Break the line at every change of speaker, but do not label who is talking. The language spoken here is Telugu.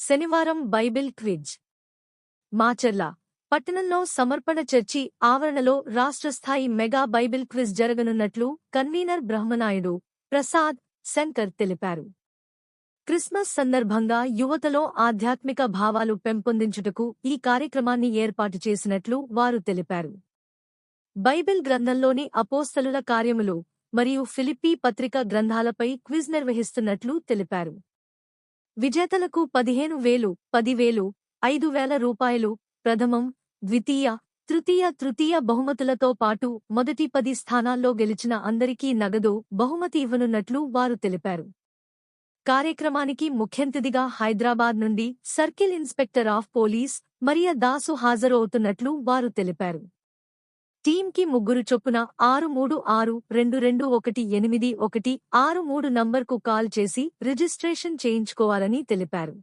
శనివారం బైబిల్ క్విజ్. మాచర్ల పట్టణంలో సమర్పణ చర్చి ఆవరణలో రాష్ట్రస్థాయి మెగా బైబిల్ క్విజ్ జరగనున్నట్లు కన్వీనర్ బ్రహ్మనాయుడు, ప్రసాద్, శంకర్ తెలిపారు. క్రిస్మస్ సందర్భంగా యువతలో ఆధ్యాత్మిక భావాలు పెంపొందించుటకు ఈ కార్యక్రమాన్ని ఏర్పాటు చేసినట్లు వారు తెలిపారు. బైబిల్ గ్రంథంలోని అపోస్తలుల కార్యములు మరియు ఫిలిప్పీ పత్రిక గ్రంథాలపై క్విజ్ నిర్వహిస్తున్నట్లు తెలిపారు. విజేతలకు 15,000, 10,000, 5,000 రూపాయలు ప్రథమం, ద్వితీయ, తృతీయ బహుమతులతో పాటు మొదటి 10 స్థానాల్లో గెలిచిన అందరికీ నగదు బహుమతి ఇవ్వనున్నట్లు వారు తెలిపారు. కార్యక్రమానికి ముఖ్యంతిథిగా హైదరాబాద్ నుండి సర్కిల్ ఇన్స్పెక్టర్ ఆఫ్ పోలీస్ మరియ దాసు హాజరవుతున్నట్లు వారు తెలిపారు. టీంకి 3 చొప్పున 636-2218-63 నంబర్కు కాల్ చేసి రిజిస్ట్రేషన్ చేయించుకోవాలని తెలిపారు.